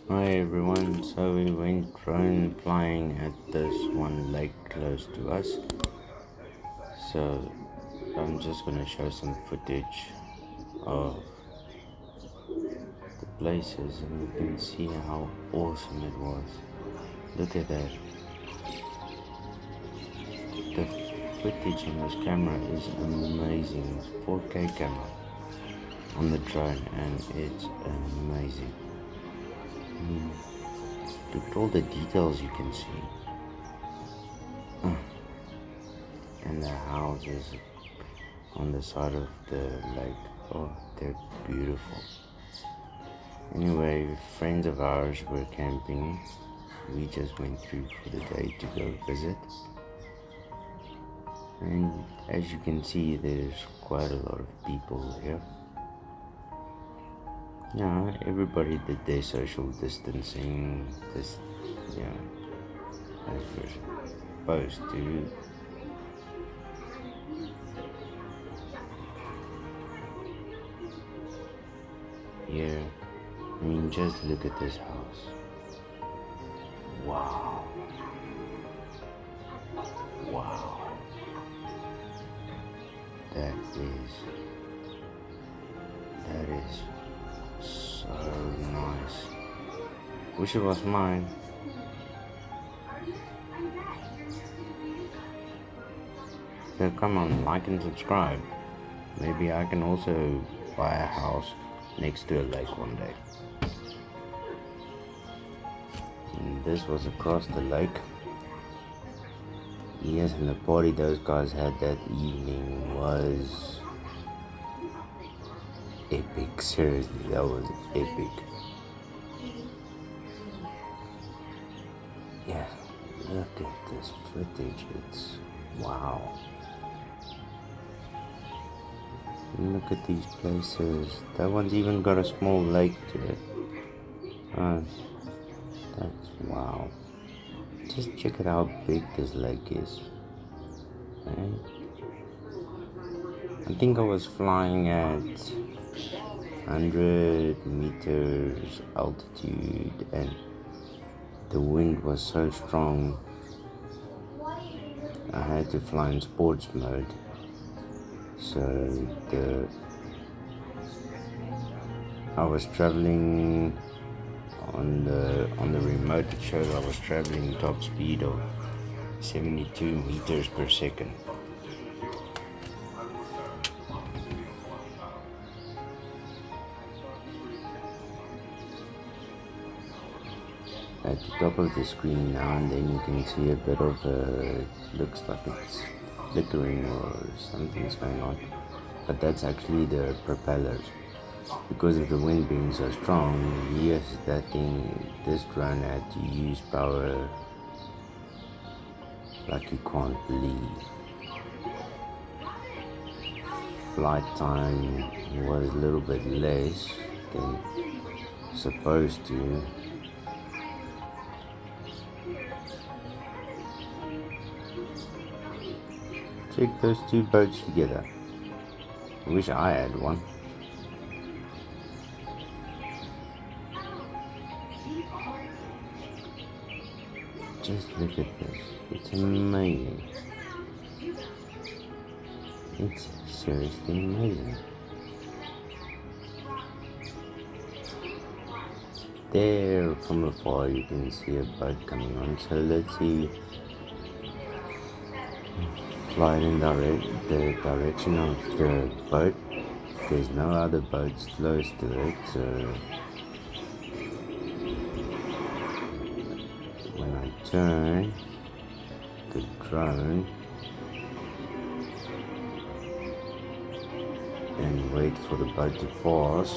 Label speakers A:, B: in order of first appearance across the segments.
A: Hi everyone, so we went drone flying at this one lake close to us. So I'm just gonna show some footage of the places and you can see how awesome it was. Look at that. The footage on this camera is amazing. It's 4K camera on the drone and it's amazing. Look at all the details you can see. And the houses on the side of the lake. Oh, they're beautiful. Anyway, friends of ours were camping. We just went through for the day to go visit. And as you can see, there's quite a lot of people here. Yeah, everybody did their social distancing. As we're supposed to. Yeah, I mean, just look at this house. Wow. Wow. That is so nice. Wish it was mine. So come on, like and subscribe. Maybe I can also buy a house next to a lake one day. And this was across the lake. Yes, and the party those guys had that evening was epic. Seriously, that was epic. Yeah, look at this footage. It's wow. Look at these places. That one's even got a small lake to it. That's wow. Just check out how big this lake is. Right? I think I was flying at 100 meters altitude and the wind was so strong I had to fly in sports mode. So I was traveling on the remote. It showed I was traveling top speed of 72 meters per second. At the top of the screen now and then you can see a bit of looks like it's flickering or something's going on, but that's actually the propellers. Because of the wind being so strong, yes, this drone had to use power like you can't believe. Flight time was a little bit less than supposed to. Check those two boats together. I wish I had one. Just look at this. It's amazing. It's seriously amazing. There from afar you can see a boat coming on. So let's see. Fly in the direction of the boat. There's no other boats close to it, so when I turn the drone and wait for the boat to pass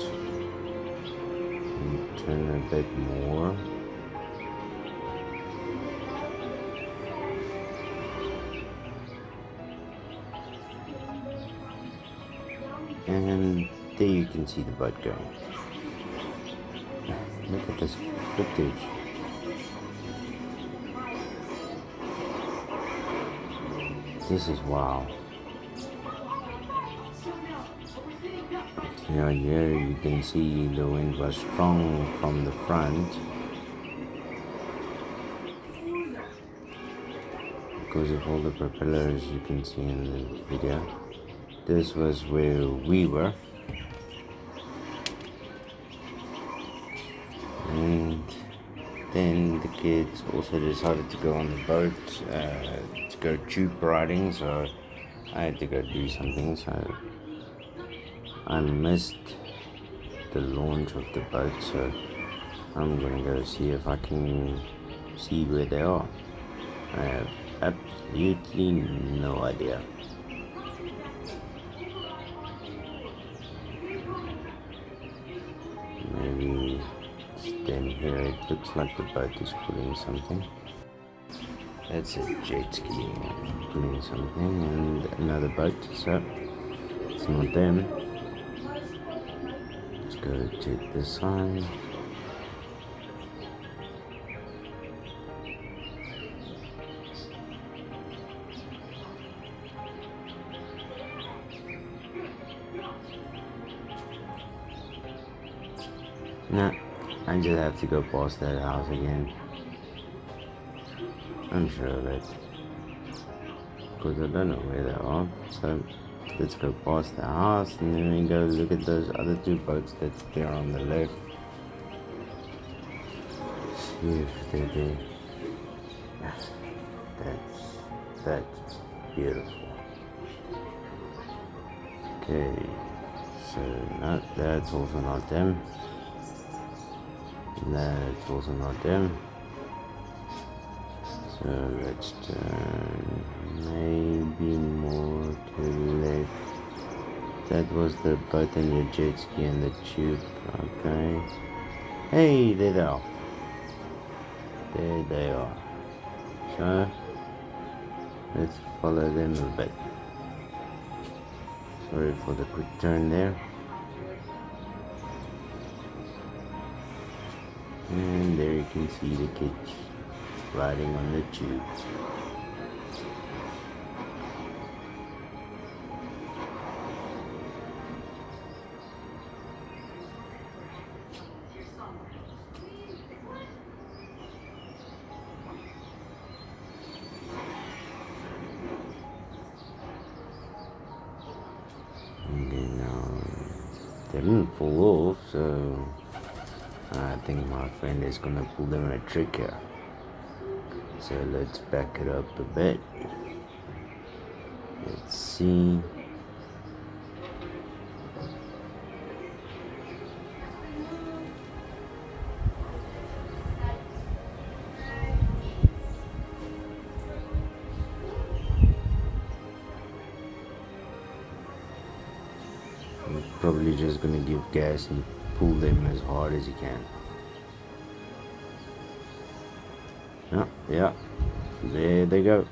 A: and turn a bit more, and there you can see the boat going. Look at this footage. This is wow. Here you can see the wind was strong from the front because of all the propellers you can see in the video. This was where we were, and then the kids also decided to go on the boat to go tube riding, so I had to go do something, so I missed the launch of the boat, so I'm gonna go see if I can see where they are. I have absolutely no idea. Maybe stand here. It looks like the boat is pulling something. That's a jet ski pulling something, and another boat, so it's not them. Let's go check this side. No, I just have to go past that house again. I'm sure of it. Because I don't know where they are. So let's go past the house and then we go look at those other two boats that's there on the left. See if they're there. That's beautiful. Okay, so no, that's also not them. That's also not them. So let's turn maybe more to the left. That was the boat and the jet ski and the tube. Okay. Hey, there they are. There they are. So let's follow them a bit. Sorry for the quick turn there. And there you can see the kids riding on the tube. Okay, now they didn't fall off, so I think my friend is gonna pull them a trick here. So let's back it up a bit. Let's see. I'm probably just gonna give gas and pull them as hard as you can. Yeah, there they go.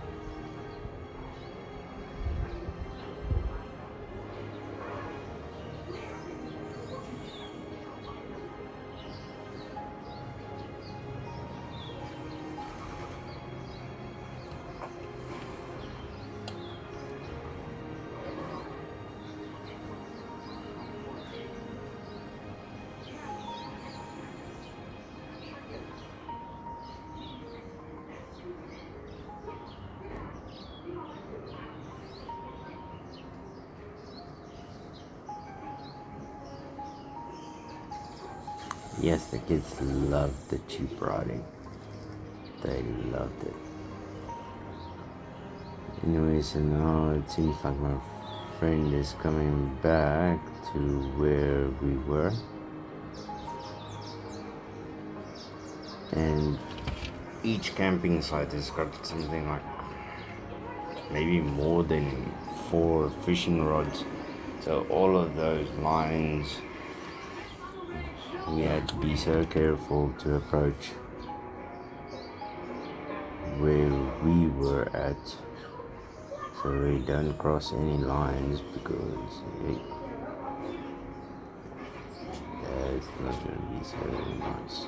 A: Yes, the kids loved the tube riding. They loved it. Anyway, so now it seems like my friend is coming back to where we were. And each camping site has got something like maybe more than 4 fishing rods. So all of those lines, we had to be so careful to approach where we were at, so we don't cross any lines, because that's not going to be so nice.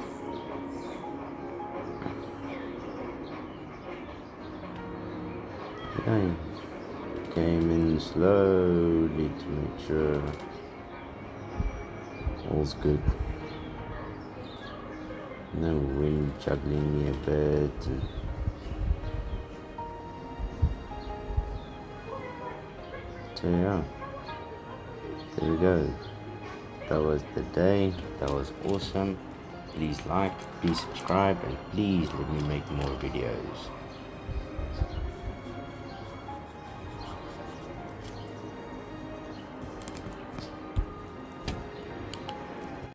A: Okay, came in slowly to make sure all's good. No wind juggling me a bit. So yeah, there we go. That was the day. That was awesome. Please like, please subscribe, and please let me make more videos.